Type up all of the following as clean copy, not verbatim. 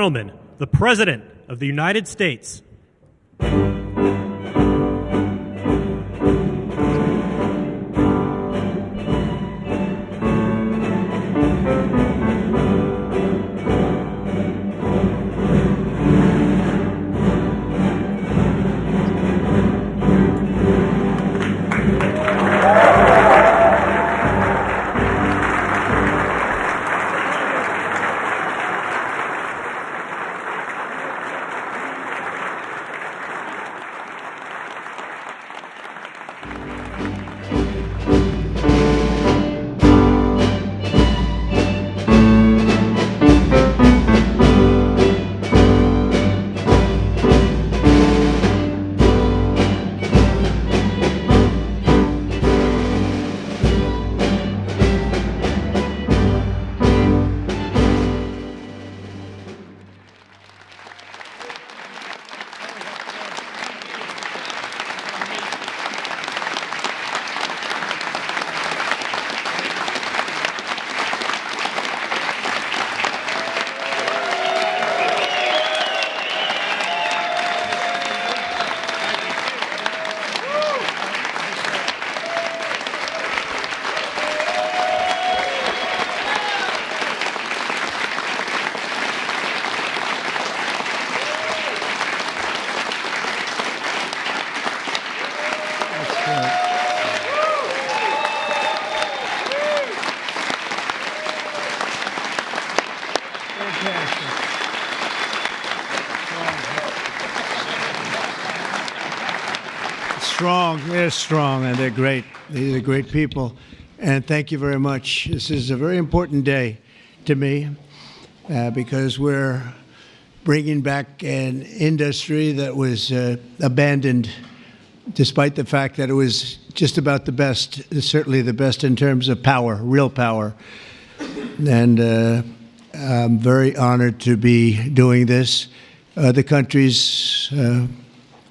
gentlemen, the President of the United States. They're strong, and they're great. These are great people, and thank you very much. This is a very important day to me because we're bringing back an industry that was abandoned, despite the fact that it was just about the best, certainly the best in terms of power, real power. And I'm very honored to be doing this. Other countries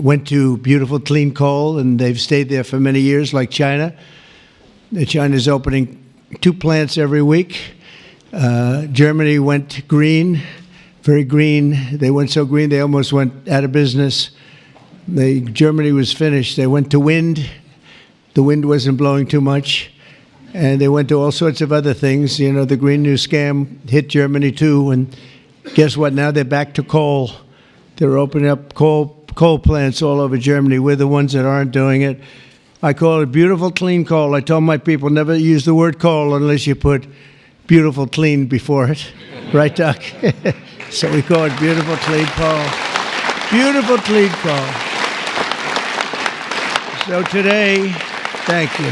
went to beautiful clean coal, and they've stayed there for many years, like China. China's opening 2 plants every week. Germany went green, very green. They went so green they almost went out of business. Germany was finished. They went to wind. The wind wasn't blowing too much. And they went to all sorts of other things. You know, the Green New Scam hit Germany too. And guess what? Now they're back to coal. They're opening up coal plants all over Germany. We're the ones that aren't doing it. I call it beautiful, clean coal. I told my people never use the word coal unless you put beautiful, clean before it. Right, Doc? So we call it beautiful, clean coal. Beautiful, clean coal. So today, thank you.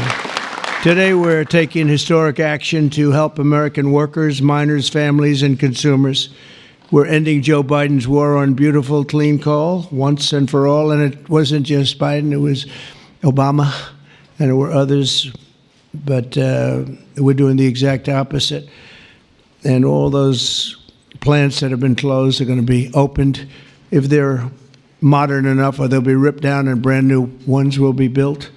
Today we're taking historic action to help American workers, miners, families, and consumers. We're ending Joe Biden's war on beautiful, clean coal once and for all. And it wasn't just Biden, it was Obama, and there were others. But we're doing the exact opposite. And all those plants that have been closed are going to be opened. If they're modern enough, or they'll be ripped down and brand new ones will be built.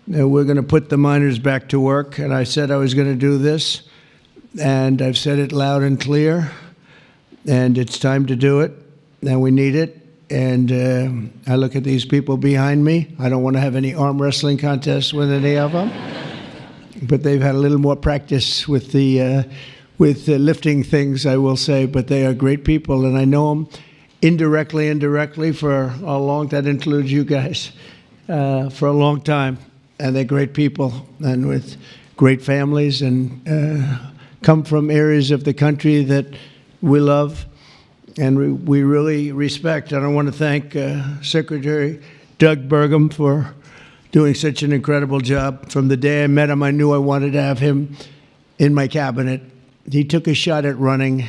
We're going to put the miners back to work. And I said I was going to do this. And I've said it loud and clear. And it's time to do it, and we need it. And I look at these people behind me. I don't want to have any arm wrestling contests with any of them, but they've had a little more practice with the lifting things, I will say. But they are great people, and I know them indirectly for a long. That includes you guys for a long time, and they're great people, and with great families, and come from areas of the country that we love and we really respect. And I want to thank Secretary Doug Burgum for doing such an incredible job. From the day I met him, I knew I wanted to have him in my cabinet. He took a shot at running,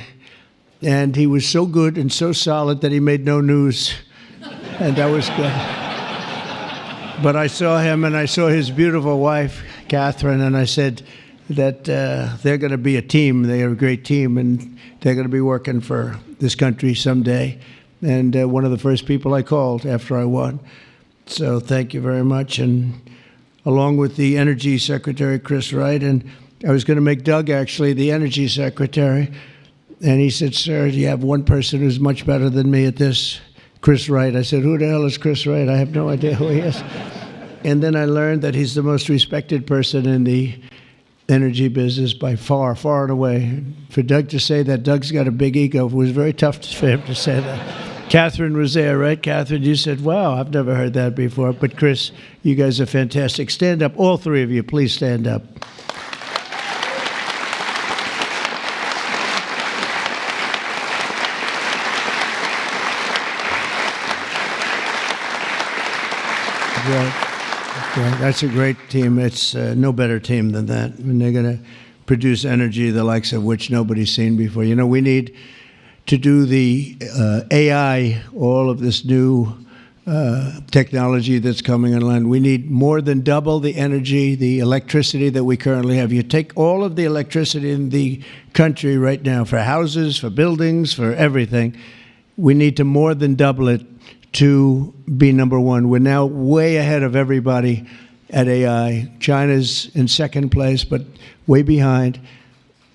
and he was so good and so solid that he made no news, and that was good. But I saw him, and I saw his beautiful wife, Catherine, and I said that they're going to be a team. They are a great team, and they're going to be working for this country someday. And one of the first people I called after I won. So thank you very much. And along with the Energy Secretary, Chris Wright, and I was going to make Doug actually the Energy Secretary. And he said, "Sir, you have one person who's much better than me at this, Chris Wright." I said, "Who the hell is Chris Wright? I have no idea who he is." And then I learned that he's the most respected person in the energy business by far, far and away. For Doug to say that Doug's got a big ego, it was very tough for him to say that. Catherine was there, right? Catherine, you said, "Wow, I've never heard that before." But Chris, you guys are fantastic. Stand up, all three of you, please stand up. That's a great team. It's no better team than that. And they're going to produce energy the likes of which nobody's seen before. You know, we need to do the AI, all of this new technology that's coming online. We need more than double the energy, the electricity that we currently have. You take all of the electricity in the country right now for houses, for buildings, for everything. We need to more than double it to be number one. We're now way ahead of everybody at AI. China's in second place, but way behind.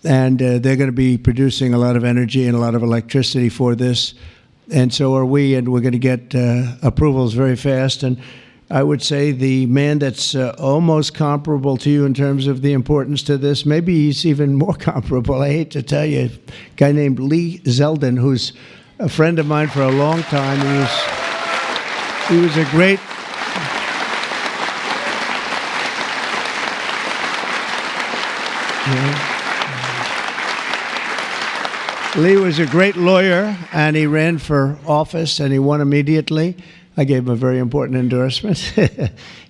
And they're going to be producing a lot of energy and a lot of electricity for this. And so are we, and we're going to get approvals very fast. And I would say the man that's almost comparable to you in terms of the importance to this, maybe he's even more comparable, I hate to tell you, a guy named Lee Zeldin, who's a friend of mine for a long time. He was a great Lee was a great lawyer, and he ran for office, and he won immediately. I gave him a very important endorsement.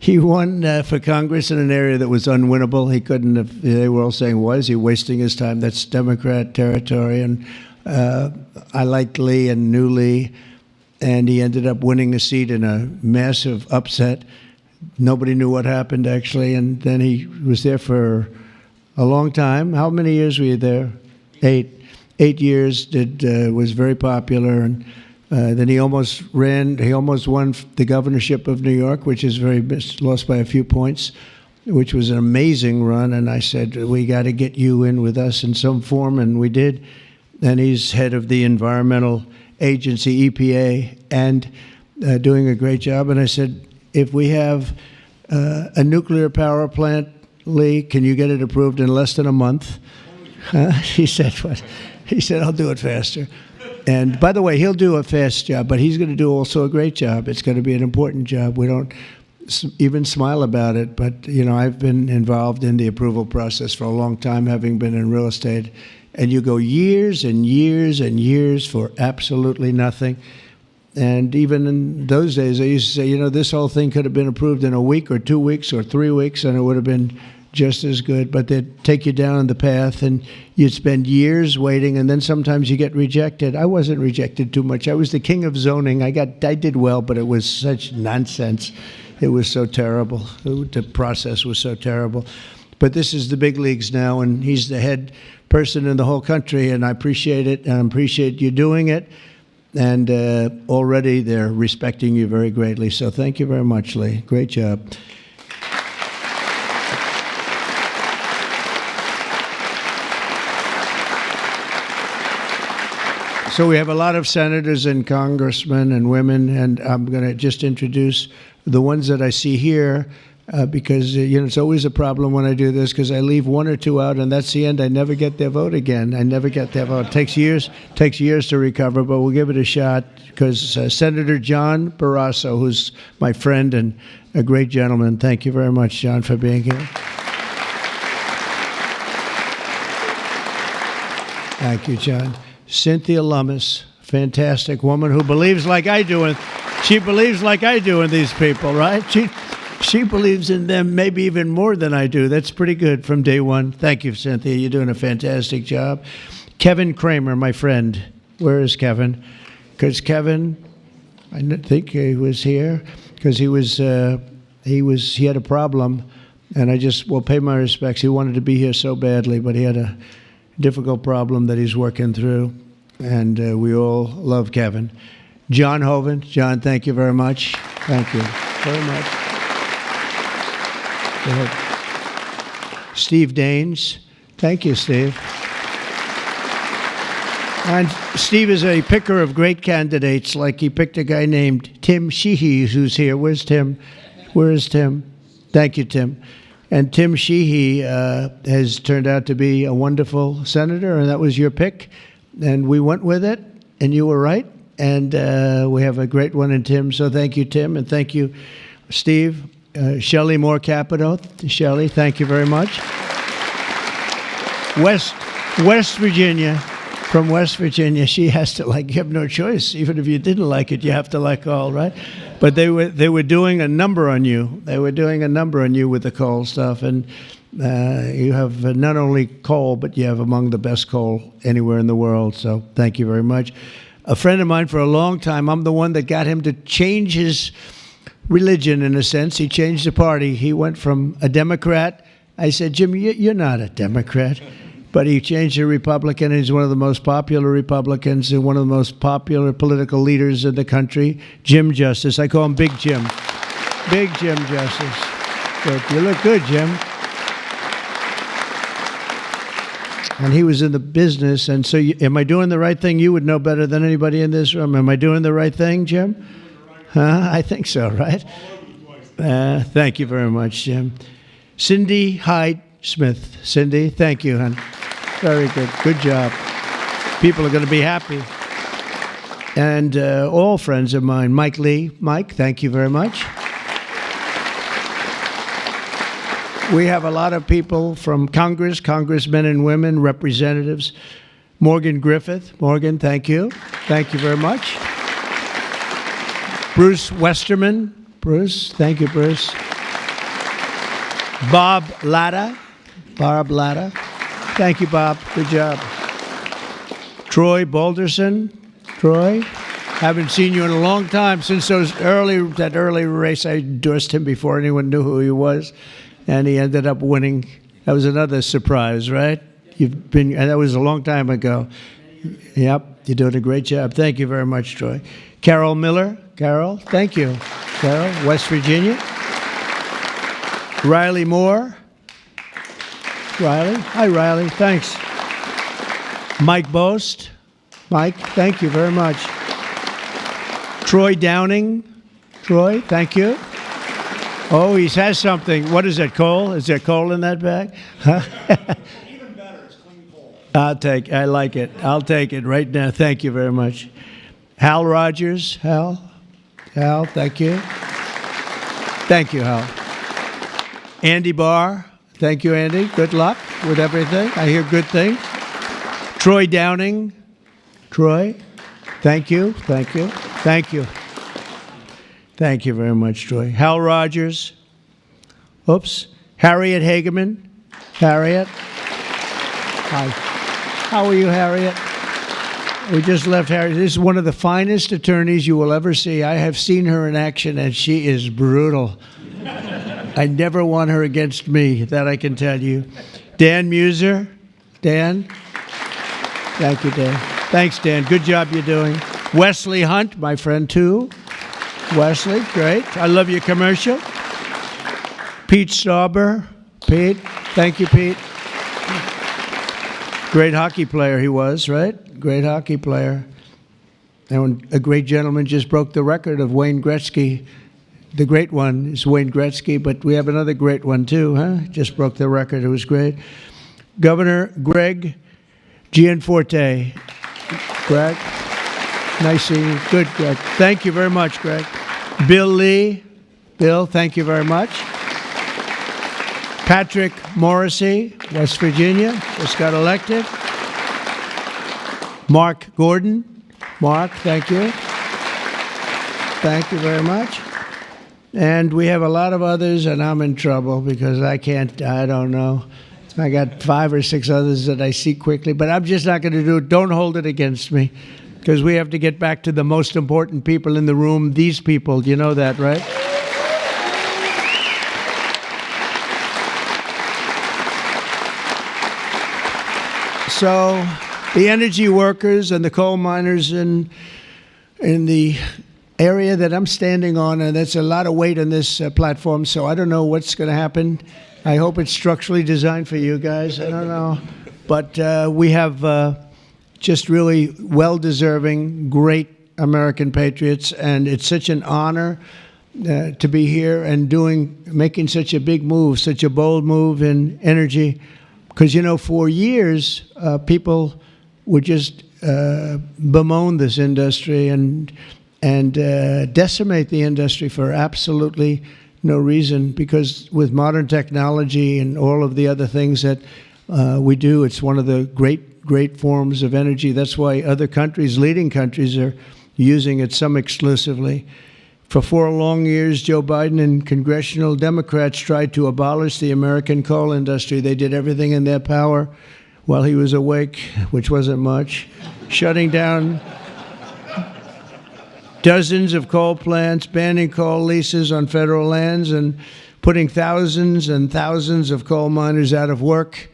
He won for Congress in an area that was unwinnable. He couldn't have, they were all saying, why is he wasting his time? That's Democrat territory. And I liked Lee and knew Lee, and he ended up winning a seat in a massive upset. Nobody knew what happened, actually, and then he was there for a long time. How many years were you there? 8 years. Was very popular, and then he almost ran. He almost won the governorship of New York, which is lost by a few points, which was an amazing run. And I said, we got to get you in with us in some form, and we did. And he's head of the environmental agency, EPA, and doing a great job. And I said, if we have a nuclear power plant, Lee, can you get it approved in less than a month? He said, what? He said, I'll do it faster. And by the way, he'll do a fast job, but he's going to do also a great job. It's going to be an important job. We don't even smile about it, but you know, I've been involved in the approval process for a long time, having been in real estate, and you go years and years and years for absolutely nothing. And even in those days, I used to say, you know, this whole thing could have been approved in a week or 2 weeks or 3 weeks, and it would have been just as good. But they'd take you down on the path, and you'd spend years waiting, and then sometimes you get rejected. I wasn't rejected too much. I was the king of zoning. I did well, but it was such nonsense. It was so terrible. The process was so terrible. But this is the big leagues now, and he's the head person in the whole country, and I appreciate it, and I appreciate you doing it. And already they're respecting you very greatly. So thank you very much, Lee. Great job. So we have a lot of senators and congressmen and women, and I'm going to just introduce the ones that I see here. Because you know, it's always a problem when I do this, because I leave one or two out, and that's the end. I never get their vote again. I never get their vote. It takes years to recover, but we'll give it a shot, because Senator John Barrasso, who's my friend and a great gentleman. Thank you very much, John, for being here. Thank you, John. Cynthia Lummis, fantastic woman who believes like I do, and she believes like I do in these people, right? She believes in them maybe even more than I do. That's pretty good from day one. Thank you, Cynthia. You're doing a fantastic job. Kevin Kramer, my friend. Where is Kevin? Because Kevin, I think he was here, because he had a problem, and I just will pay my respects. He wanted to be here so badly, but he had a difficult problem that he's working through, and we all love Kevin. John Hoven. John, thank you very much. Thank you very much. Go ahead. Steve Daines. Thank you, Steve. And Steve is a picker of great candidates, like he picked a guy named Tim Sheehy, who's here. Where's Tim? Where is Tim? Thank you, Tim. And Tim Sheehy has turned out to be a wonderful senator, and that was your pick. And we went with it, and you were right. And we have a great one in Tim, so thank you, Tim, and thank you, Steve. Shelley Moore Capito. Shelley, thank you very much. West Virginia. From West Virginia, she has to you have no choice. Even if you didn't like it, you have to like all, right? But they were doing a number on you. They were doing a number on you with the coal stuff, and you have not only coal, but you have among the best coal anywhere in the world. So thank you very much. A friend of mine for a long time, I'm the one that got him to change his religion in a sense. He changed the party. He went from a Democrat. I said, Jim, you're not a Democrat. But he changed to Republican, and he's one of the most popular Republicans and one of the most popular political leaders in the country, Jim Justice. I call him Big Jim. Big Jim Justice. Good. You look good, Jim. And he was in the business, and so am I doing the right thing? You would know better than anybody in this room. Am I doing the right thing, Jim? Huh? I think so, right? Thank you very much, Jim. Cindy Hyde Smith. Cindy, thank you, hon. Very good. Good job. People are going to be happy. And all friends of mine. Mike Lee. Mike, thank you very much. We have a lot of people from Congress, congressmen and women, representatives. Morgan Griffith. Morgan, thank you. Thank you very much. Bruce Westerman. Bruce, thank you, Bruce. Bob Latta. Bob Latta. Thank you, Bob. Good job. Troy Balderson. Troy, haven't seen you in a long time since that early race. I endorsed him before anyone knew who he was, and he ended up winning. That was another surprise, right? And that was a long time ago. Yep, you're doing a great job. Thank you very much, Troy. Carol Miller. Carol, thank you. Carol, West Virginia. Riley Moore. Riley. Hi, Riley. Thanks. Mike Boast. Mike, thank you very much. Troy Downing. Troy, thank you. Oh, he has something. What is that, coal? Is there coal in that bag? Huh? Even better, it's clean coal. I like it. I'll take it right now. Thank you very much. Hal Rogers. Hal, thank you. Thank you, Hal. Andy Barr. Thank you, Andy. Good luck with everything. I hear good things. Troy Downing. Troy, thank you. Thank you. Thank you. Thank you very much, Troy. Hal Rogers. Oops. Harriet Hageman. Harriet. Hi. How are you, Harriet? We just left Harriet. This is one of the finest attorneys you will ever see. I have seen her in action, and she is brutal. I never want her against me, that I can tell you. Dan Muser. Dan. Thank you, Dan. Thanks, Dan. Good job you're doing. Wesley Hunt, my friend, too. Wesley, great. I love your commercial. Pete Stauber. Pete. Thank you, Pete. Great hockey player he was, right? Great hockey player. And a great gentleman just broke the record of Wayne Gretzky. The great one is Wayne Gretzky, but we have another great one too, huh? Just broke the record. It was great. Governor Greg Gianforte. Greg, nice seeing you. Good, Greg. Thank you very much, Greg. Bill Lee. Bill, thank you very much. Patrick Morrissey, West Virginia, just got elected. Mark Gordon. Mark, thank you. Thank you very much. And we have a lot of others, and I'm in trouble because I don't know. I got 5 or 6 others that I see quickly, but I'm just not going to do it. Don't hold it against me because we have to get back to the most important people in the room, these people. You know that, right? So the energy workers and the coal miners in the area that I'm standing on, and that's a lot of weight on this platform, so I don't know what's going to happen. I hope it's structurally designed for you guys. I don't know. But we have just really well-deserving, great American patriots, and it's such an honor to be here and making such a big move, such a bold move in energy. Because, for years, people would just bemoan this industry and decimate the industry for absolutely no reason, because with modern technology and all of the other things that we do, it's one of the great forms of energy. That's why other countries, leading countries, are using it, some exclusively. For 4 long years, Joe Biden and congressional Democrats tried to abolish the American coal industry. They did everything in their power while he was awake, which wasn't much, shutting down dozens of coal plants, banning coal leases on federal lands, and putting thousands and thousands of coal miners out of work,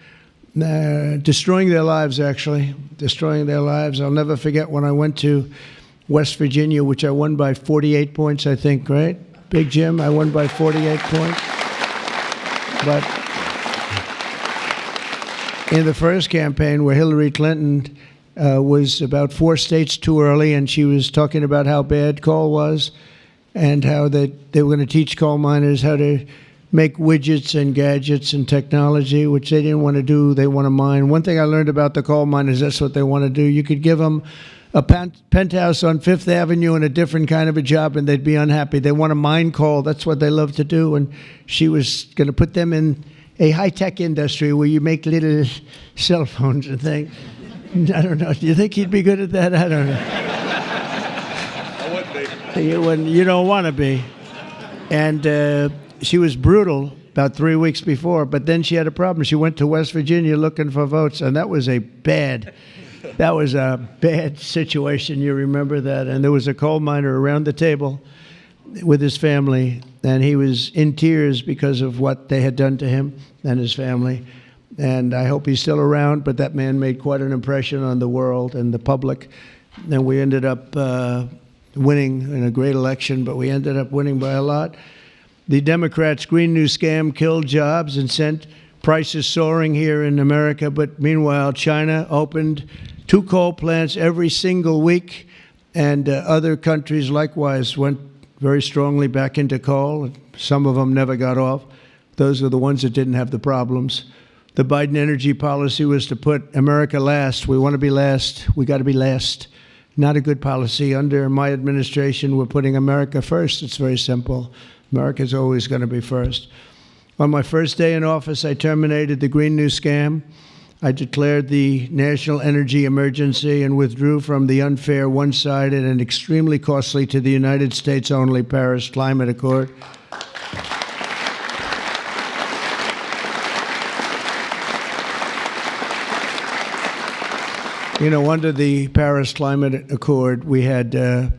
destroying their lives, actually, destroying their lives. I'll never forget when I went to West Virginia, which I won by 48 points, I think, right? Big Jim, I won by 48 points. But in the first campaign, where Hillary Clinton was about 4 states too early, and she was talking about how bad coal was and how they were going to teach coal miners how to make widgets and gadgets and technology, which they didn't want to do. They want to mine. One thing I learned about the coal miners, that's what they want to do. You could give them a penthouse on Fifth Avenue and a different kind of a job, and they'd be unhappy. They want to mine coal. That's what they love to do. And she was going to put them in a high-tech industry where you make little cell phones and things. I don't know. Do you think he'd be good at that? I don't know. I wouldn't be. You don't want to be. And she was brutal about 3 weeks before, but then she had a problem. She went to West Virginia looking for votes, and that was a bad situation. You remember that? And there was a coal miner around the table with his family, and he was in tears because of what they had done to him and his family. And I hope he's still around, but that man made quite an impression on the world and the public. And we ended up winning in a great election, but we ended up winning by a lot. The Democrats' Green New Scam killed jobs and sent prices soaring here in America. But meanwhile, China opened 2 coal plants every single week, and other countries likewise went very strongly back into coal. Some of them never got off. Those are the ones that didn't have the problems. The Biden energy policy was to put America last. We want to be last. We got to be last. Not a good policy. Under my administration, we're putting America first. It's very simple. America's always going to be first. On my first day in office, I terminated the Green New Scam. I declared the national energy emergency and withdrew from the unfair, one-sided, and extremely costly to the United States only Paris Climate Accord. Under the Paris Climate Accord, we had a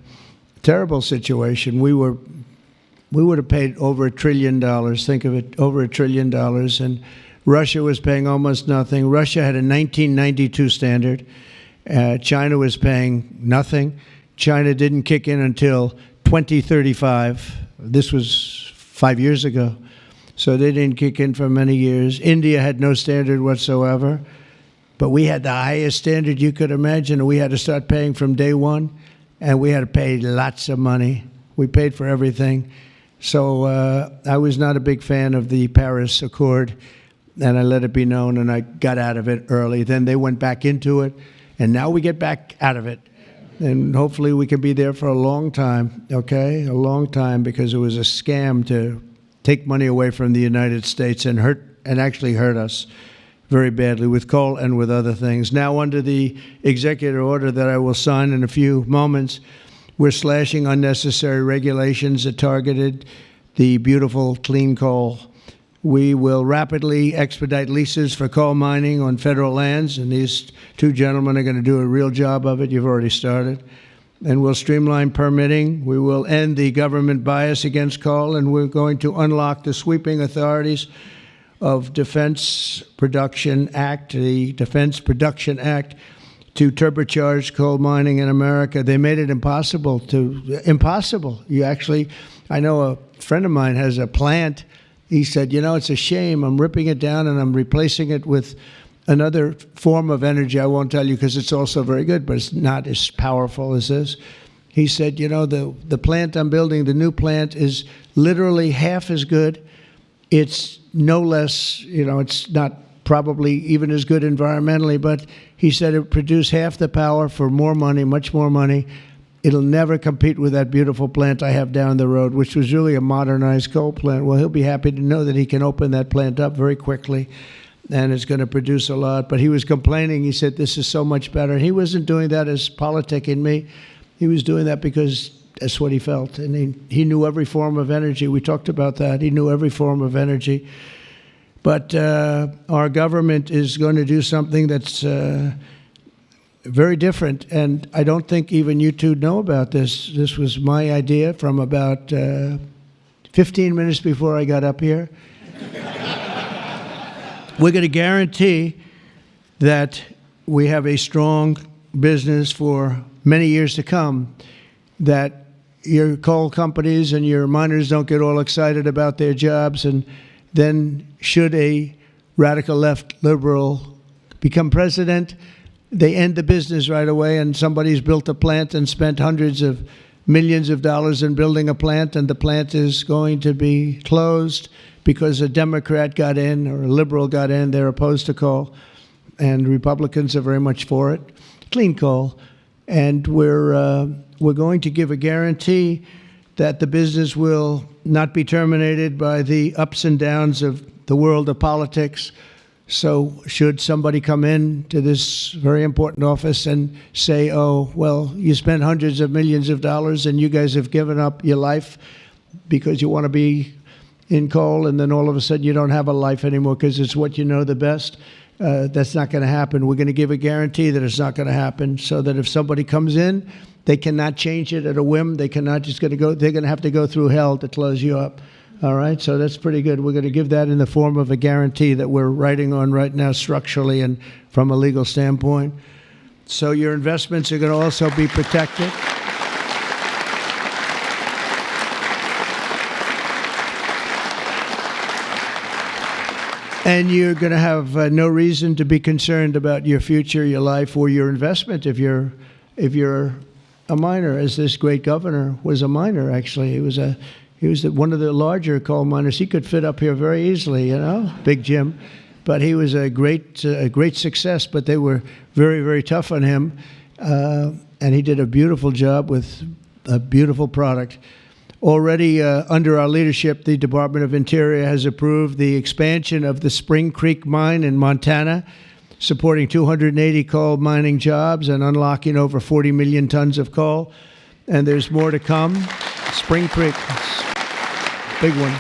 terrible situation. We would have paid over $1 trillion. Think of it, over $1 trillion. And Russia was paying almost nothing. Russia had a 1992 standard. China was paying nothing. China didn't kick in until 2035. This was 5 years ago. So they didn't kick in for many years. India had no standard whatsoever. But we had the highest standard you could imagine, and we had to start paying from day one, and we had to pay lots of money. We paid for everything. So I was not a big fan of the Paris Accord, and I let it be known, and I got out of it early. Then they went back into it, and now we get back out of it. And hopefully we can be there for a long time, okay? A long time, because it was a scam to take money away from the United States and actually hurt us very badly with coal and with other things. Now, under the executive order that I will sign in a few moments, we're slashing unnecessary regulations that targeted the beautiful clean coal. We will rapidly expedite leases for coal mining on federal lands, and these 2 gentlemen are going to do a real job of it. You've already started. And we'll streamline permitting. We will end the government bias against coal, and we're going to unlock the sweeping authorities of Defense Production Act, the Defense Production Act, to turbocharge coal mining in America. They made it impossible. I know a friend of mine has a plant. He said, it's a shame. I'm ripping it down and I'm replacing it with another form of energy. I won't tell you because it's also very good, but it's not as powerful as this. He said, you know, the plant I'm building, the new plant, is literally half as good. It's no less, you know, it's not probably even as good environmentally, but he said it produced half the power for more money, much more money. It'll never compete with that beautiful plant I have down the road, which was really a modernized coal plant. Well, he'll be happy to know that he can open that plant up very quickly, and it's going to produce a lot. But he was complaining. He said, this is so much better. He wasn't doing that as politicking me. He was doing that because that's what he felt. And he knew every form of energy. We talked about that. He knew every form of energy. But our government is going to do something that's very different. And I don't think even you two know about this. This was my idea from about 15 minutes before I got up here. We're going to guarantee that we have a strong business for many years to come, that your coal companies and your miners don't get all excited about their jobs, and then should a radical left liberal become president, they end the business right away, and somebody's built a plant and spent hundreds of millions of dollars in building a plant, and the plant is going to be closed because a Democrat got in or a liberal got in. They're opposed to coal, and Republicans are very much for it. Clean coal. And we're going to give a guarantee that the business will not be terminated by the ups and downs of the world of politics. So should somebody come in to this very important office and say, oh, well, you spent hundreds of millions of dollars and you guys have given up your life because you want to be in coal, and then all of a sudden you don't have a life anymore because it's what you know the best. That's not going to happen. We're going to give a guarantee that it's not going to happen, so that if somebody comes in, they cannot change it at a whim. They cannot just going to go. They're going to have to go through hell to close you up. All right, so that's pretty good. We're going to give that in the form of a guarantee that we're writing on right now structurally and from a legal standpoint. So your investments are going to also be protected. And you're going to have no reason to be concerned about your future, your life, or your investment if you're a miner, as this great governor was a miner. Actually, he was one of the larger coal miners. He could fit up here very easily, you know, Big Jim. But he was a great success. But they were very, very tough on him, and he did a beautiful job with a beautiful product. Already under our leadership, the Department of Interior has approved the expansion of the Spring Creek mine in Montana, supporting 280 coal mining jobs and unlocking over 40 million tons of coal. And there's more to come. Spring Creek, big one.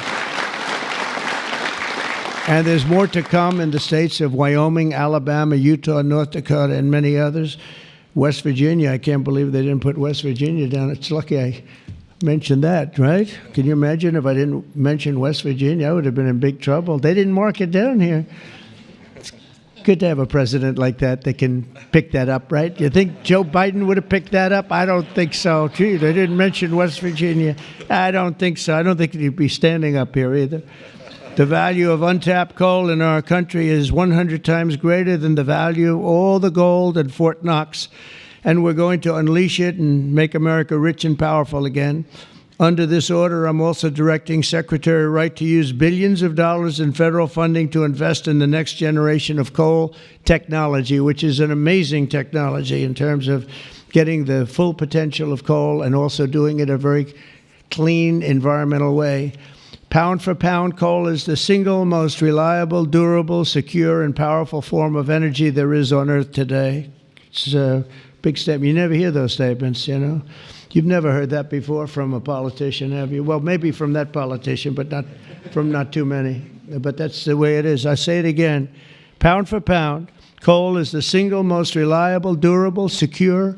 And there's more to come in the states of Wyoming, Alabama, Utah, North Dakota, and many others. West Virginia, I can't believe they didn't put West Virginia down. It's lucky I mentioned that, right? Can you imagine if I didn't mention West Virginia? I would have been in big trouble. They didn't mark it down here. It's good to have a president like that can pick that up, right? You think Joe Biden would have picked that up? I don't think so. Gee, they didn't mention West Virginia. I don't think so. I don't think he'd be standing up here either. The value of untapped coal in our country is 100 times greater than the value of all the gold at Fort Knox. And we're going to unleash it and make America rich and powerful again. Under this order, I'm also directing Secretary Wright to use billions of dollars in federal funding to invest in the next generation of coal technology, which is an amazing technology in terms of getting the full potential of coal and also doing it a very clean, environmental way. Pound for pound, coal is the single most reliable, durable, secure, and powerful form of energy there is on Earth today. It's a big statement. You never hear those statements, you know. You've never heard that before from a politician, have you? Well, maybe from that politician, but not too many. But that's the way it is. I say it again. Pound for pound, coal is the single most reliable, durable, secure,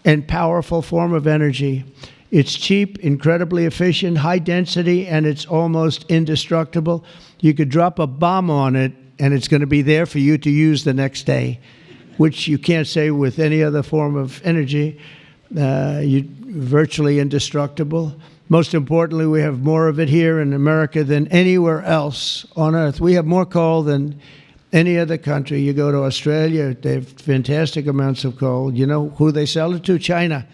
and powerful form of energy. It's cheap, incredibly efficient, high density, and it's almost indestructible. You could drop a bomb on it, and it's going to be there for you to use the next day, which you can't say with any other form of energy. You're virtually indestructible. Most importantly, we have more of it here in America than anywhere else on Earth. We have more coal than any other country. You go to Australia, they have fantastic amounts of coal. You know who they sell it to? China.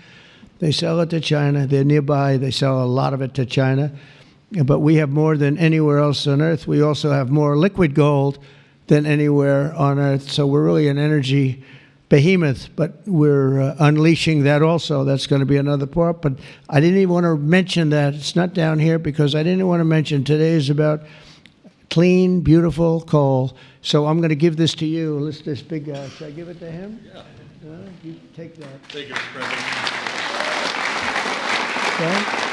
They sell it to China. They're nearby. They sell a lot of it to China. But we have more than anywhere else on Earth. We also have more liquid gold than anywhere on Earth. So we're really an energy behemoth, but we're unleashing that also. That's going to be another part. But I didn't even want to mention that. It's not down here because I didn't want to mention today is about clean, beautiful coal. So I'm going to give this to you. This big guy. Should I give it to him? Yeah. You take that. Thank you, Mr. President. Okay.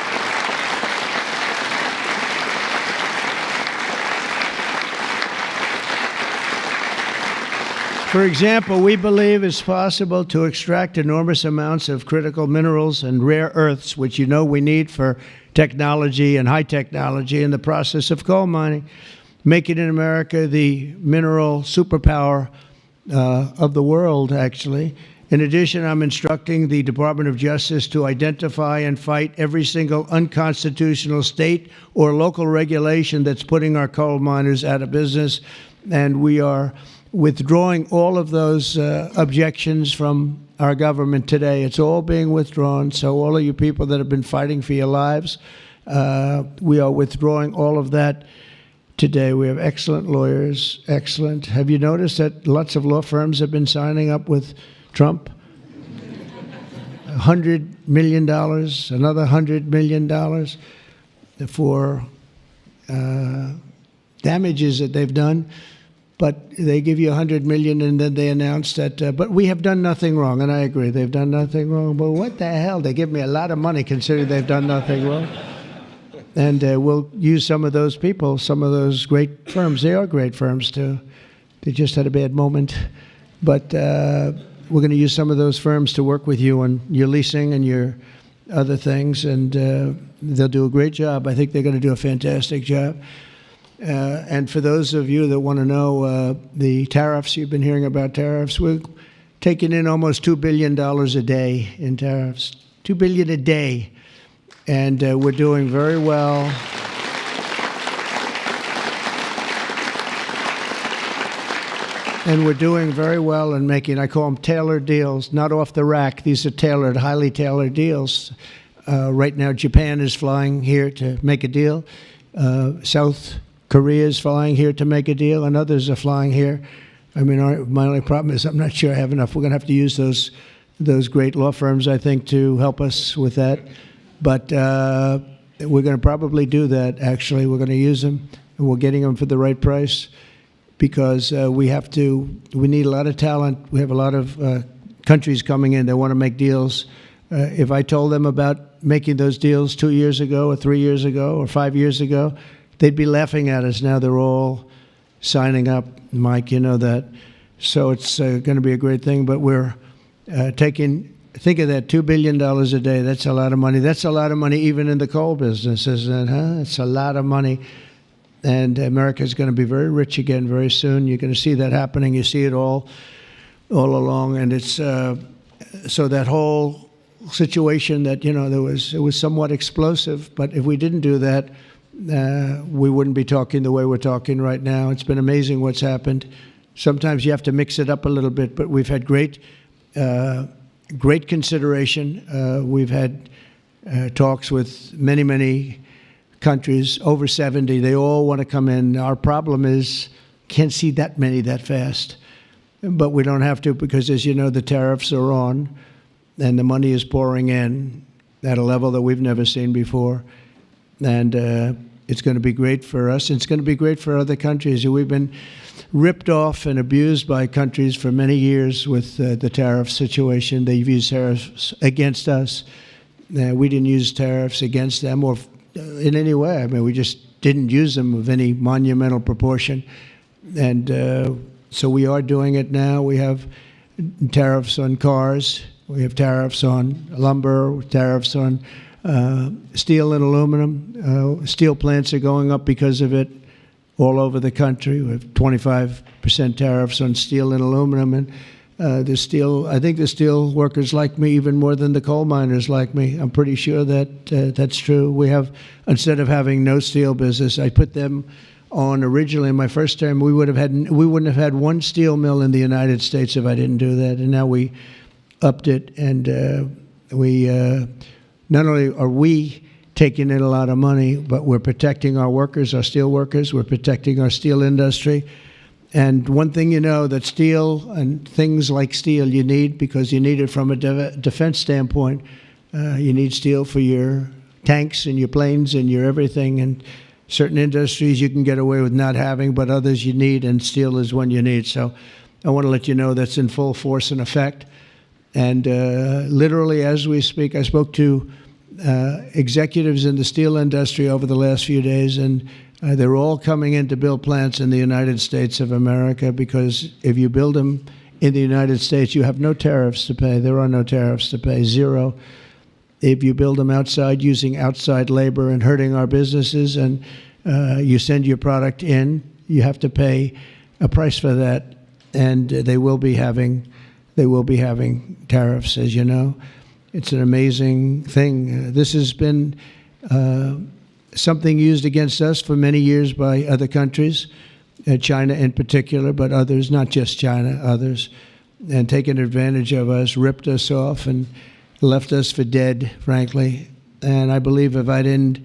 For example, we believe it's possible to extract enormous amounts of critical minerals and rare earths, which you know we need for technology and high technology in the process of coal mining, making in America the mineral superpower of the world, actually. In addition, I'm instructing the Department of Justice to identify and fight every single unconstitutional state or local regulation that's putting our coal miners out of business, and we are withdrawing all of those objections from our government today. It's all being withdrawn. So all of you people that have been fighting for your lives, we are withdrawing all of that today. We have excellent lawyers, excellent. Have you noticed that lots of law firms have been signing up with Trump? $100 million, another $100 million for damages that they've done. But they give you $100 million, and then they announce that. But we have done nothing wrong, and I agree, they've done nothing wrong. But what the hell? They give me a lot of money, considering they've done nothing wrong. And we'll use some of those people, some of those great firms. They are great firms too. They just had a bad moment, but we're going to use some of those firms to work with you on your leasing and your other things, and they'll do a great job. I think they're going to do a fantastic job. And for those of you that want to know the tariffs, you've been hearing about tariffs, we're taking in almost $2 billion a day in tariffs. $2 billion a day. And we're doing very well. And we're doing very well in making, I call them tailored deals, not off the rack. These are tailored, highly tailored deals. Right now, Japan is flying here to make a deal. South Korea is flying here to make a deal, and others are flying here. I mean, my only problem is I'm not sure I have enough. We're going to have to use those great law firms, I think, to help us with that. But we're going to probably do that, actually. We're going to use them, and we're getting them for the right price because we need a lot of talent. We have a lot of countries coming in that want to make deals. If I told them about making those deals 2 years ago or 3 years ago or 5 years ago, they'd be laughing at us. Now they're all signing up. Mike, you know that. So it's going to be a great thing. But we're think of that, $2 billion a day. That's a lot of money. That's a lot of money even in the coal business, isn't it? Huh? It's a lot of money. And America's going to be very rich again very soon. You're going to see that happening. You see it all along. And it's so that whole situation that, it was somewhat explosive. But if we didn't do that, we wouldn't be talking the way we're talking right now. It's been amazing what's happened. Sometimes you have to mix it up a little bit, but we've had great consideration. We've had talks with many countries, over 70. They all want to come in. Our problem is can't see that many that fast. But we don't have to because, as you know, the tariffs are on and the money is pouring in at a level that we've never seen before. And it's going to be great for us. It's going to be great for other countries. We've been ripped off and abused by countries for many years with the tariff situation. They've used tariffs against us. We didn't use tariffs against them or in any way. I mean, we just didn't use them of any monumental proportion. And so we are doing it now. We have tariffs on cars. We have tariffs on lumber, tariffs on steel and aluminum. Steel plants are going up because of it all over the country. We have 25% tariffs on steel and aluminum. And I think the steel workers like me even more than the coal miners like me. I'm pretty sure that that's true. We have, instead of having no steel business, I put them on originally in my first term, we wouldn't have had one steel mill in the United States if I didn't do that. And now we upped it, and we not only are we taking in a lot of money, but we're protecting our workers, our steel workers. We're protecting our steel industry. And one thing you know, that steel and things like steel you need, because you need it from a defense standpoint. You need steel for your tanks and your planes and your everything. And certain industries you can get away with not having, but others you need, and steel is one you need. So I want to let you know that's in full force and effect. And literally as we speak, I spoke to executives in the steel industry over the last few days, and they're all coming in to build plants in the United States of America, because if you build them in the United States, you have no tariffs to pay. There are no tariffs to pay, zero. If you build them outside using outside labor and hurting our businesses, and you send your product in, you have to pay a price for that, and they will be having tariffs, as you know. It's an amazing thing. This has been something used against us for many years by other countries, China in particular, but others, not just China, others, and taken advantage of us, ripped us off, and left us for dead, frankly. And I believe if I didn't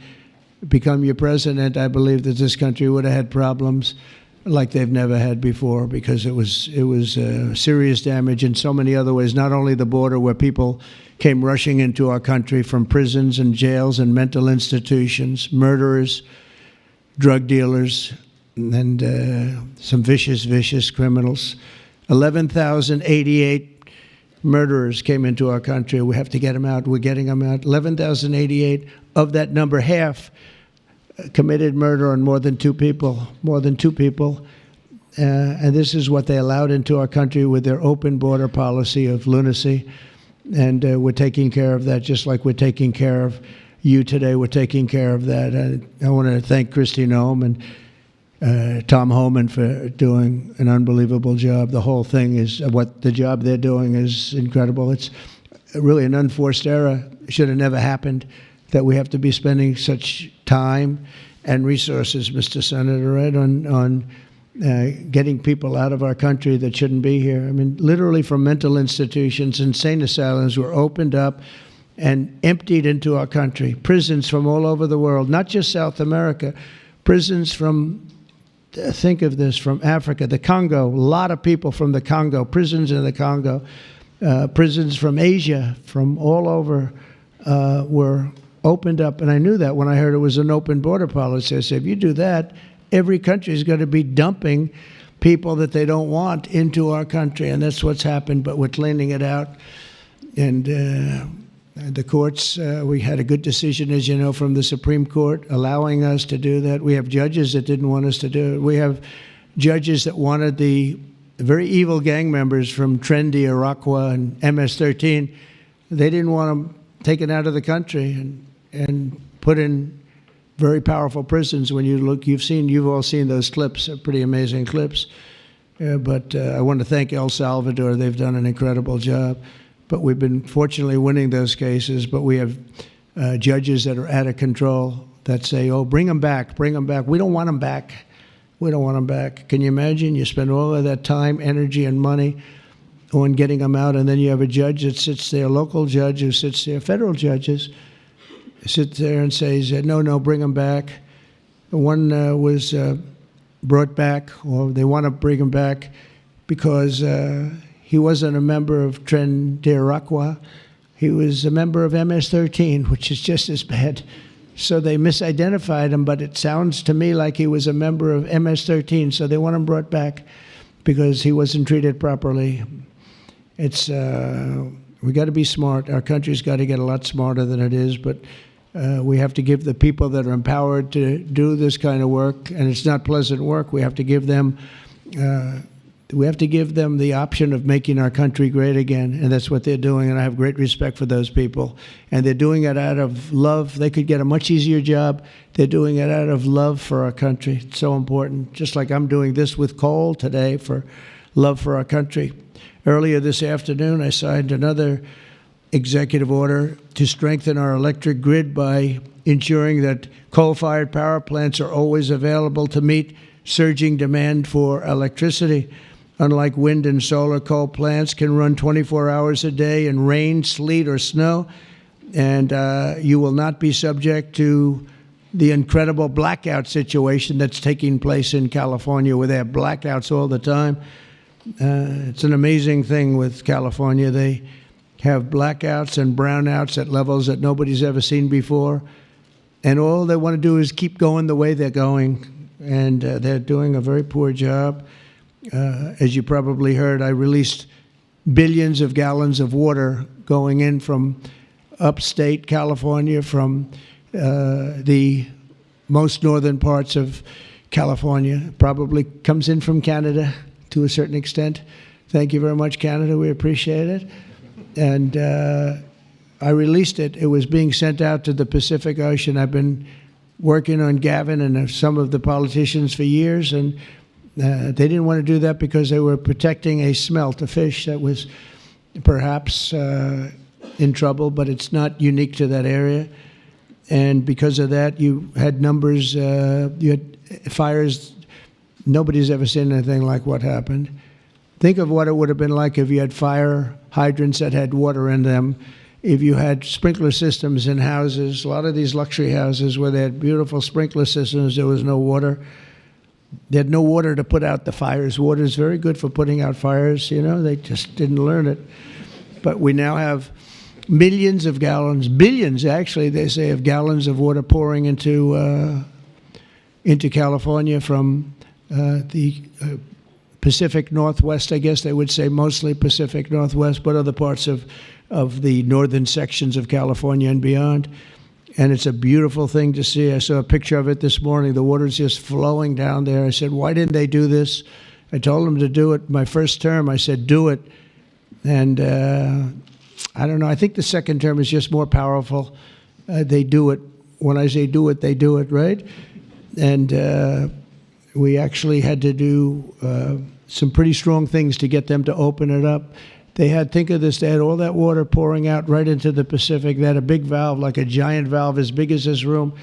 become your president, I believe that this country would have had problems like they've never had before, because it was serious damage in so many other ways. Not only the border, where people came rushing into our country from prisons and jails and mental institutions, murderers, drug dealers, and some vicious criminals. 11,088 murderers came into our country. We have to get them out. We're getting them out. 11,088. Of that number, half committed murder on more than two people. And this is what they allowed into our country with their open border policy of lunacy. And we're taking care of that, just like we're taking care of you today. We're taking care of that. I want to thank Kristi Noem and Tom Homan for doing an unbelievable job. The whole thing is, what the job they're doing is incredible. It's really an unforced error. It should have never happened, that we have to be spending such time and resources, Mr. Senator, right, on getting people out of our country that shouldn't be here. I mean, literally from mental institutions, insane asylums were opened up and emptied into our country. Prisons from all over the world, not just South America. Prisons from, think of this, from Africa, the Congo, a lot of people from the Congo, prisons in the Congo, prisons from Asia, from all over, were opened up. And I knew that when I heard it was an open border policy. I said, if you do that, every country is going to be dumping people that they don't want into our country. And that's what's happened, but we're cleaning it out. And the courts, we had a good decision, as you know, from the Supreme Court, allowing us to do that. We have judges that didn't want us to do it. We have judges that wanted the very evil gang members from Trendy, Iroquois, and MS-13. They didn't want them taken out of the country and put in very powerful prisons. When you look, you've all seen those clips, pretty amazing clips. But I want to thank El Salvador. They've done an incredible job. But we've been fortunately winning those cases. But we have judges that are out of control that say, oh, bring them back, bring them back. We don't want them back. We don't want them back. Can you imagine? You spend all of that time, energy, and money on getting them out, and then you have a judge that sits there, a local judge who sits there, federal judges, sit there and says, no, bring them back. One was brought back, or they want to bring him back because he wasn't a member of Tren de Aragua. He was a member of MS-13, which is just as bad. So they misidentified him, but it sounds to me like he was a member of MS-13, so they want him brought back because he wasn't treated properly. It's we got to be smart. Our country's got to get a lot smarter than it is, but we have to give the people that are empowered to do this kind of work, and it's not pleasant work. We have to give them the option of making our country great again, and that's what they're doing, and I have great respect for those people. And they're doing it out of love. They could get a much easier job. They're doing it out of love for our country. It's so important, just like I'm doing this with coal today for love for our country. Earlier this afternoon, I signed another executive order to strengthen our electric grid by ensuring that coal-fired power plants are always available to meet surging demand for electricity. Unlike wind and solar, coal plants can run 24 hours a day in rain, sleet, or snow, and you will not be subject to the incredible blackout situation that's taking place in California, where they have blackouts all the time. It's an amazing thing with California. They have blackouts and brownouts at levels that nobody's ever seen before. And all they want to do is keep going the way they're going. And they're doing a very poor job. As you probably heard, I released billions of gallons of water going in from upstate California, from the most northern parts of California. Probably comes in from Canada to a certain extent. Thank you very much, Canada. We appreciate it. And I released it. It was being sent out to the Pacific Ocean. I've been working on Gavin and some of the politicians for years, and they didn't want to do that because they were protecting a smelt, a fish that was perhaps in trouble, but it's not unique to that area. And because of that, you had numbers, you had fires. Nobody's ever seen anything like what happened. Think of what it would have been like if you had fire hydrants that had water in them, if you had sprinkler systems in houses. A lot of these luxury houses where they had beautiful sprinkler systems, there was no water. They had no water to put out the fires. Water is very good for putting out fires. You know, they just didn't learn it. But we now have millions of gallons, billions actually, they say, of gallons of water pouring into California from the Pacific Northwest, I guess they would say, mostly Pacific Northwest, but other parts of the northern sections of California and beyond. And it's a beautiful thing to see. I saw a picture of it this morning. The water's just flowing down there. I said, why didn't they do this? I told them to do it. My first term, I said, do it. And I don't know. I think the second term is just more powerful. They do it. When I say do it, they do it, right? And we actually had to do some pretty strong things to get them to open it up. They had, think of this, they had all that water pouring out right into the Pacific. They had a big valve, like a giant valve as big as this room,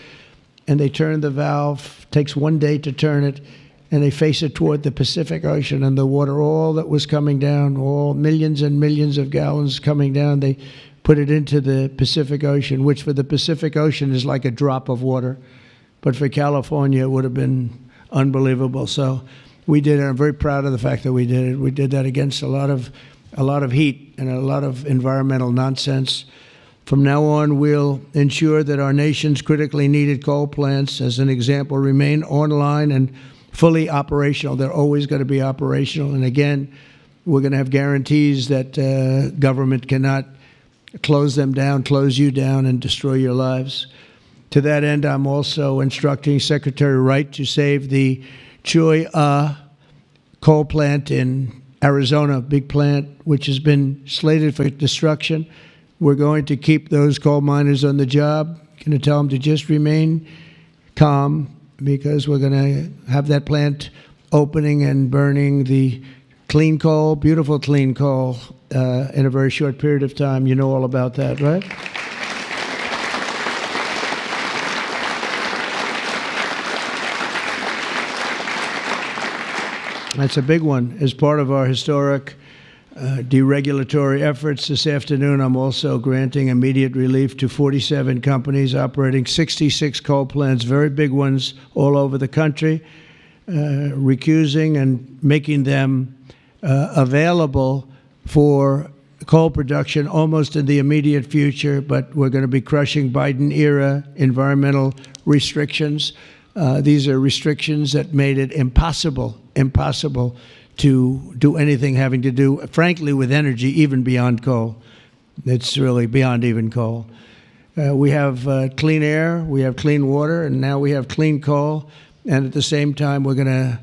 and they turned the valve. Takes 1 day to turn it, and they face it toward the Pacific Ocean, and the water, all that was coming down, all millions and millions of gallons coming down, they put it into the Pacific Ocean, which for the Pacific Ocean is like a drop of water. But for California, it would have been unbelievable. So we did it. I'm very proud of the fact that we did it. We did that against a lot of heat and a lot of environmental nonsense. From now on, we'll ensure that our nation's critically needed coal plants, as an example, remain online and fully operational. They're always going to be operational. And again, we're going to have guarantees that government cannot close them down, close you down, and destroy your lives. To that end, I'm also instructing Secretary Wright to save the Cholla coal plant in Arizona, big plant, which has been slated for destruction. We're going to keep those coal miners on the job, going to tell them to just remain calm, because we're going to have that plant opening and burning the clean coal, beautiful clean coal, in a very short period of time. You know all about that, right? That's a big one. As part of our historic deregulatory efforts this afternoon, I'm also granting immediate relief to 47 companies operating 66 coal plants, very big ones all over the country, recusing and making them available for coal production almost in the immediate future. But we're going to be crushing Biden-era environmental restrictions. These are restrictions that made it impossible to do anything having to do, frankly, with energy, even beyond coal. It's really beyond even coal. We have clean air, we have clean water, and now we have clean coal. And at the same time, we're going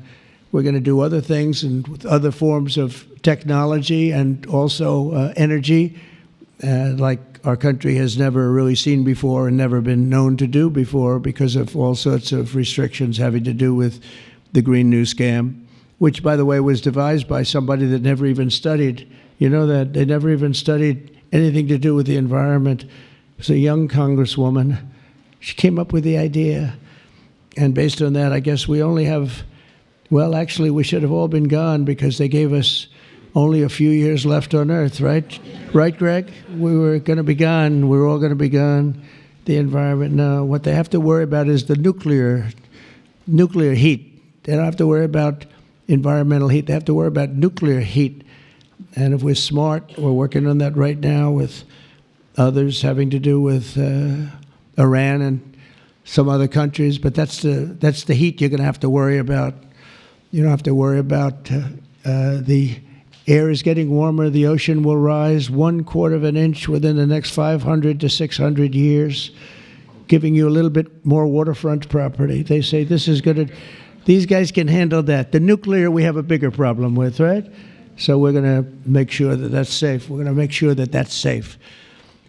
to do other things and with other forms of technology and also energy, like our country has never really seen before and never been known to do before, because of all sorts of restrictions having to do with the Green New Scam, which, by the way, was devised by somebody that never even studied. You know that? They never even studied anything to do with the environment. It was a young congresswoman. She came up with the idea. And based on that, I guess we only have, well, actually, we should have all been gone because they gave us only a few years left on Earth, right? Right, Greg? We were going to be gone. We're all going to be gone. The environment. No, what they have to worry about is the nuclear heat. They don't have to worry about environmental heat. They have to worry about nuclear heat. And if we're smart, we're working on that right now with others having to do with Iran and some other countries. But that's the heat you're going to have to worry about. You don't have to worry about the air is getting warmer. The ocean will rise 1/4 of an inch within the next 500 to 600 years, giving you a little bit more waterfront property. They say this is going to, these guys can handle that. The nuclear we have a bigger problem with, right? So we're going to make sure that that's safe. We're going to make sure that that's safe.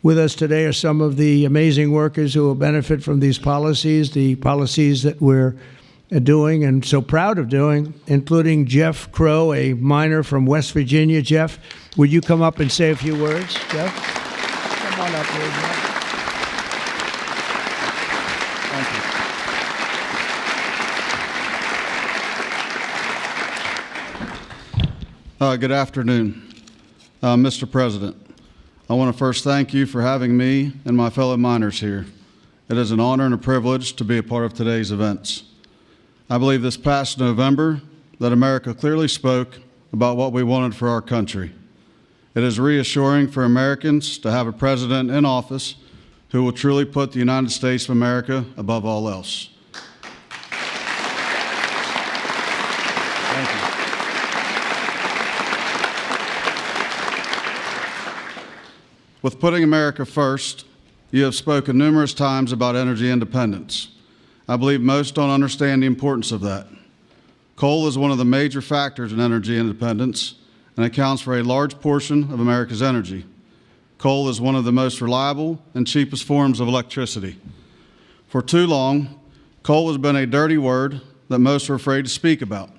With us today are some of the amazing workers who will benefit from these policies, the policies that we're doing and so proud of doing, including Jeff Crow, a miner from West Virginia. Jeff, would you come up and say a few words? Jeff, come on up here, Jeff. Good afternoon, Mr. President. I want to first thank you for having me and my fellow miners here. It is an honor and a privilege to be a part of today's events. I believe this past November that America clearly spoke about what we wanted for our country. It is reassuring for Americans to have a president in office who will truly put the United States of America above all else. Thank you. With putting America first, you have spoken numerous times about energy independence. I believe most don't understand the importance of that. Coal is one of the major factors in energy independence and accounts for a large portion of America's energy. Coal is one of the most reliable and cheapest forms of electricity. For too long, coal has been a dirty word that most are afraid to speak about.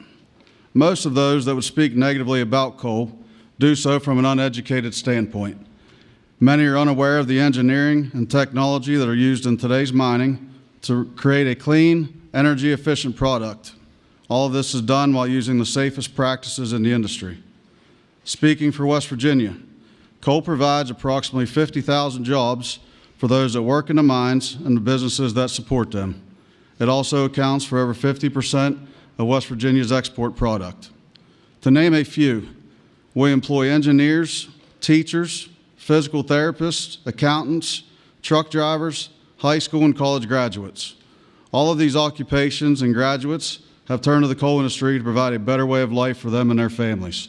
Most of those that would speak negatively about coal do so from an uneducated standpoint. Many are unaware of the engineering and technology that are used in today's mining to create a clean, energy-efficient product. All of this is done while using the safest practices in the industry. Speaking for West Virginia, coal provides approximately 50,000 jobs for those that work in the mines and the businesses that support them. It also accounts for over 50% of West Virginia's export product. To name a few, we employ engineers, teachers, physical therapists, accountants, truck drivers, high school and college graduates. All of these occupations and graduates have turned to the coal industry to provide a better way of life for them and their families.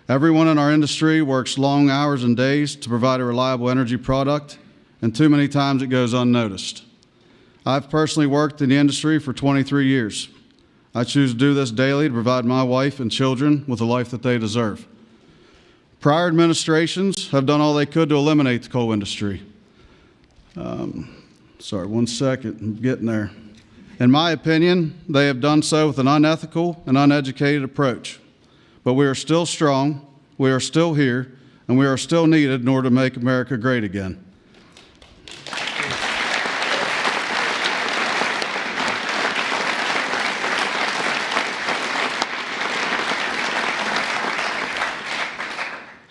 Everyone in our industry works long hours and days to provide a reliable energy product, and too many times it goes unnoticed. I've personally worked in the industry for 23 years. I choose to do this daily to provide my wife and children with the life that they deserve. Prior administrations have done all they could to eliminate the coal industry. Sorry, 1 second, I'm getting there. In my opinion, they have done so with an unethical and uneducated approach. But we are still strong, we are still here, and we are still needed in order to make America great again.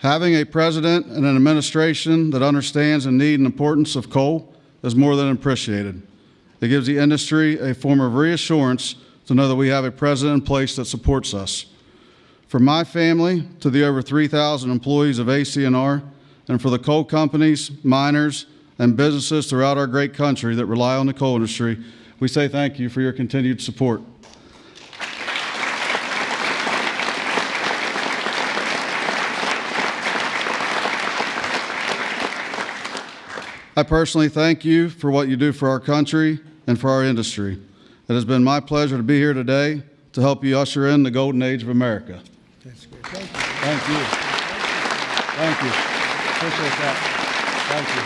Having a president and an administration that understands the need and importance of coal is more than appreciated. It gives the industry a form of reassurance to know that we have a president in place that supports us. For my family, to the over 3,000 employees of ACNR, and for the coal companies, miners, and businesses throughout our great country that rely on the coal industry, we say thank you for your continued support. I personally thank you for what you do for our country and for our industry. It has been my pleasure to be here today to help you usher in the golden age of America. That's good. Thank you. Thank you. Thank you. Appreciate that. Thank you.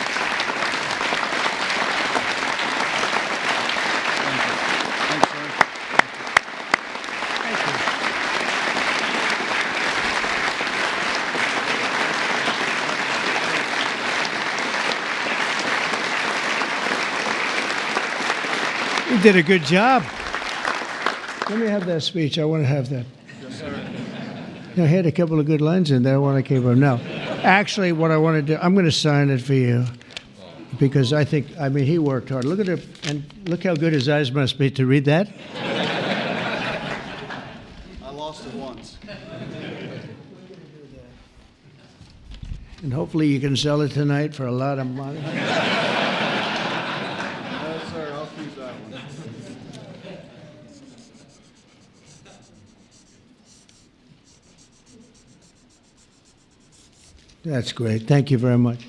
Thank you. Thanks, sir. Thank you. You did a good job. Let me have that speech. I want to have that. Yes, sir. I had a couple of good lines in there when I came up. No, actually, what I want to do, I'm going to sign it for you because I mean, he worked hard. Look at it, and look how good his eyes must be to read that. I lost it once. And hopefully you can sell it tonight for a lot of money. No, sir, I'll keep that one. That's great. Thank you very much.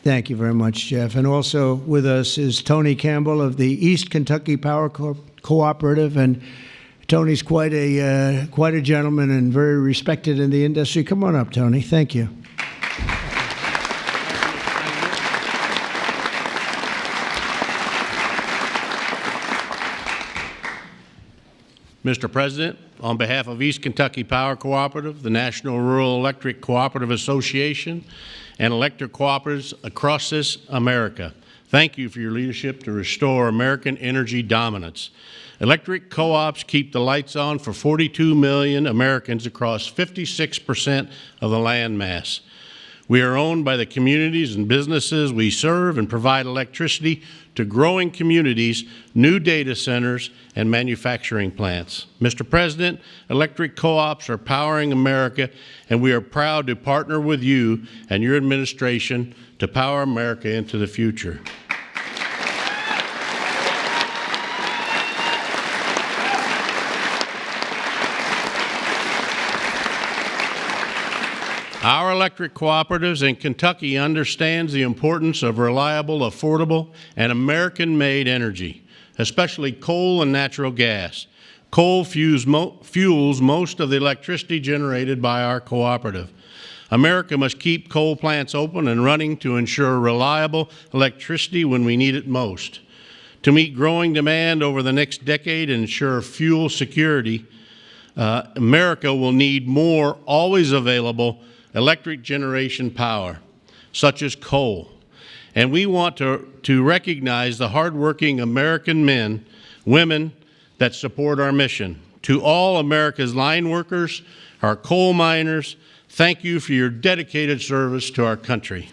Thank you very much, Jeff. And also with us is Tony Campbell of the East Kentucky Power Cooperative. And Tony's quite a gentleman and very respected in the industry. Come on up, Tony. Thank you. Mr. President, on behalf of East Kentucky Power Cooperative, the National Rural Electric Cooperative Association, and electric cooperatives across this America, thank you for your leadership to restore American energy dominance. Electric co-ops keep the lights on for 42 million Americans across 56% of the land mass. We are owned by the communities and businesses we serve and provide electricity to growing communities, new data centers, and manufacturing plants. Mr. President, electric co-ops are powering America, and we are proud to partner with you and your administration to power America into the future. Our electric cooperatives in Kentucky understands the importance of reliable, affordable, and American-made energy, especially coal and natural gas. Coal fuels most of the electricity generated by our cooperative. America must keep coal plants open and running to ensure reliable electricity when we need it most. To meet growing demand over the next decade and ensure fuel security, America will need more always available electric generation power, such as coal. And we want to recognize the hardworking American men, women that support our mission. To all America's line workers, our coal miners, thank you for your dedicated service to our country.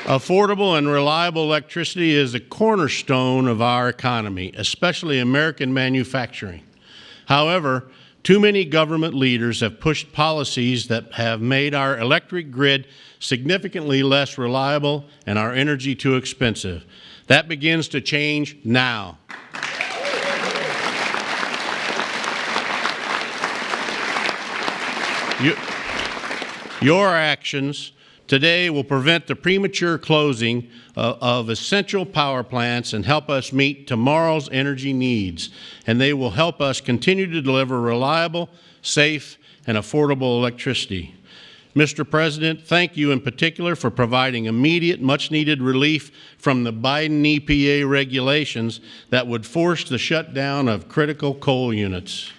Affordable and reliable electricity is the cornerstone of our economy, especially American manufacturing. However, too many government leaders have pushed policies that have made our electric grid significantly less reliable and our energy too expensive. That begins to change now. Your actions today will prevent the premature closing of essential power plants and help us meet tomorrow's energy needs. And they will help us continue to deliver reliable, safe, and affordable electricity. Mr. President, thank you in particular for providing immediate, much-needed relief from the Biden EPA regulations that would force the shutdown of critical coal units.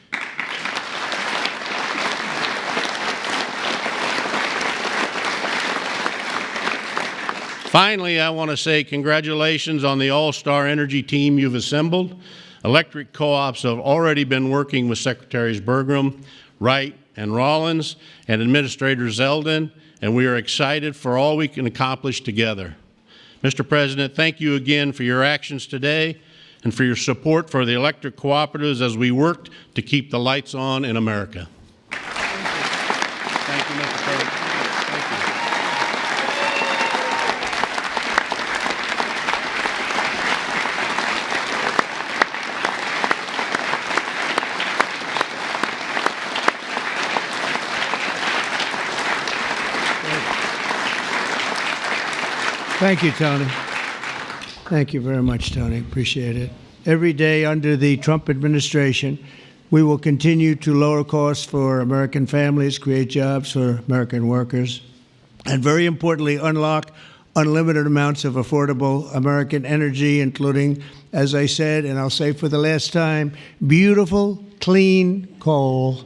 Finally, I want to say congratulations on the all-star energy team you've assembled. Electric co-ops have already been working with Secretaries Burgum, Wright, and Rollins, and Administrator Zeldin, and we are excited for all we can accomplish together. Mr. President, thank you again for your actions today and for your support for the electric cooperatives as we work to keep the lights on in America. Thank you, Mr. President. Thank you, Tony. Thank you very much, Tony. Appreciate it. Every day under the Trump administration, We will continue to lower costs for American families, create jobs for American workers, and very importantly, unlock unlimited amounts of affordable American energy, including, as I said, and I'll say for the last time, beautiful, clean coal.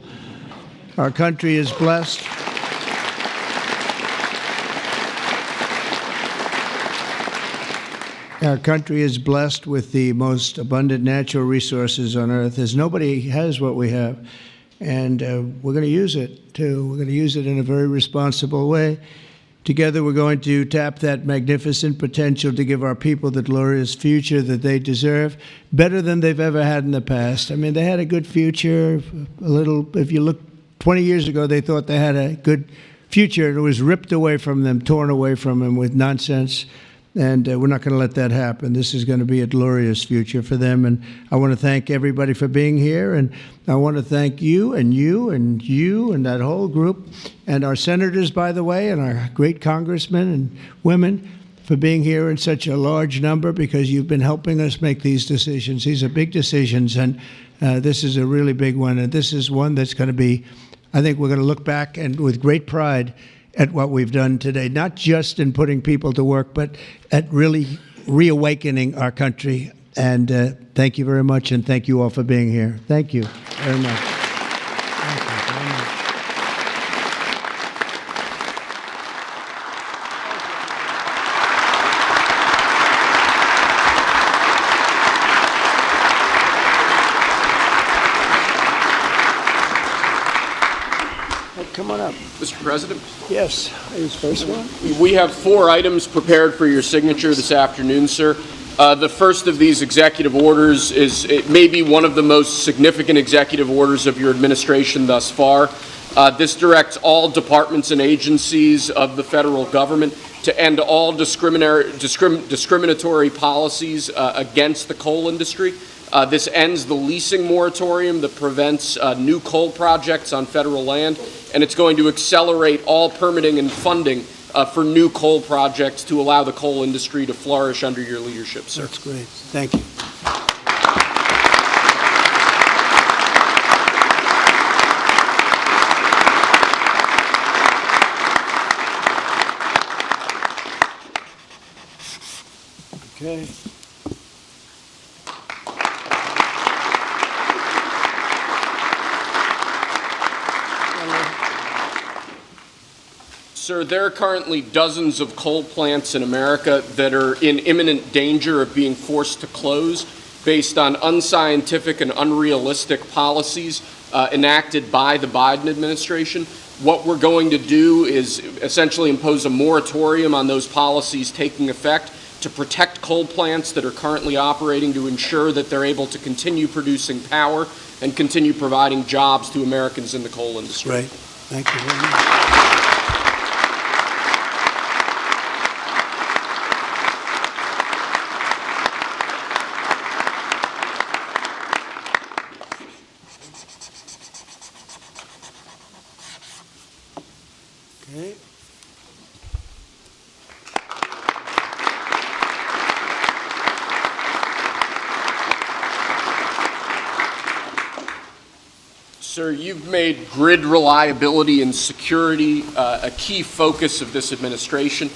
Our country is blessed. Our country is blessed with the most abundant natural resources on earth, as nobody has what we have. And we're going to use it, too. We're going to use it in a very responsible way. Together, we're going to tap that magnificent potential to give our people the glorious future that they deserve, better than they've ever had in the past. I mean, they had a good future. A little, if you look 20 years ago, they thought they had a good future, and it was ripped away from them, torn away from them with nonsense. And we're not going to let that happen. This is going to be a glorious future for them. And I want to thank everybody for being here. And I want to thank you and you and you and that whole group and our senators, by the way, and our great congressmen and women for being here in such a large number, because you've been helping us make these decisions. These are big decisions, and this is a really big one. And this is one that's going to be, I think we're going to look back and with great pride at what we've done today, not just in putting people to work, but at really reawakening our country. And thank you very much, and thank you all for being here. Thank you very much. Thank you very much. Come on up. Mr. President, Yes, who's first one? we have 4 items prepared for your signature this afternoon, sir. The first of these executive orders it may be one of the most significant executive orders of your administration thus far. This directs all departments and agencies of the federal government to end all discriminatory policies against the coal industry. This ends the leasing moratorium that prevents new coal projects on federal land, and it's going to accelerate all permitting and funding for new coal projects to allow the coal industry to flourish under your leadership, sir. That's great. Thank you. Okay. Sir, there are currently dozens of coal plants in America that are in imminent danger of being forced to close based on unscientific and unrealistic policies enacted by the Biden administration. What we're going to do is essentially impose a moratorium on those policies taking effect to protect coal plants that are currently operating, to ensure that they're able to continue producing power and continue providing jobs to Americans in the coal industry. Right. Thank you very much. Okay. Sir, you've made grid reliability and security a key focus of this administration.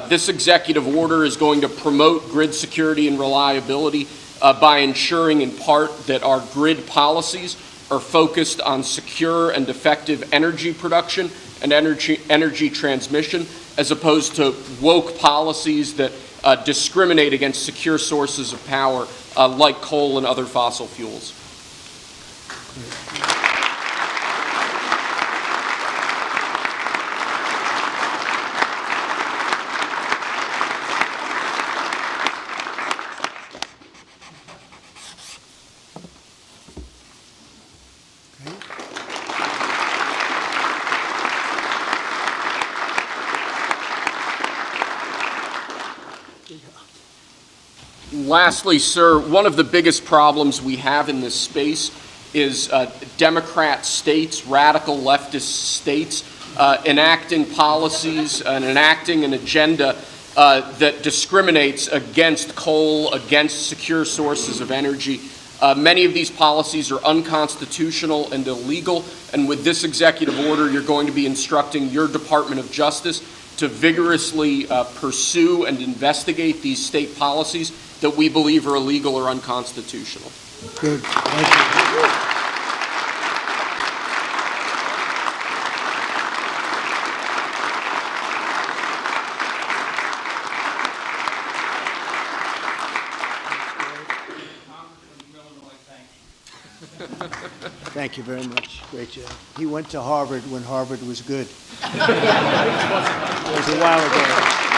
This executive order is going to promote grid security and reliability by ensuring in part that our grid policies are focused on secure and effective energy production and energy transmission, as opposed to woke policies that discriminate against secure sources of power like coal and other fossil fuels. Lastly, sir, one of the biggest problems we have in this space is Democrat states, radical leftist states, enacting policies and enacting an agenda that discriminates against coal, against secure sources of energy, Many of these policies are unconstitutional and illegal, and with this executive order, you're going to be instructing your Department of Justice to vigorously pursue and investigate these state policies that we believe are illegal or unconstitutional. Good. Thank you. Thank you very much. Great job. He went to Harvard when Harvard was good. It was a while ago.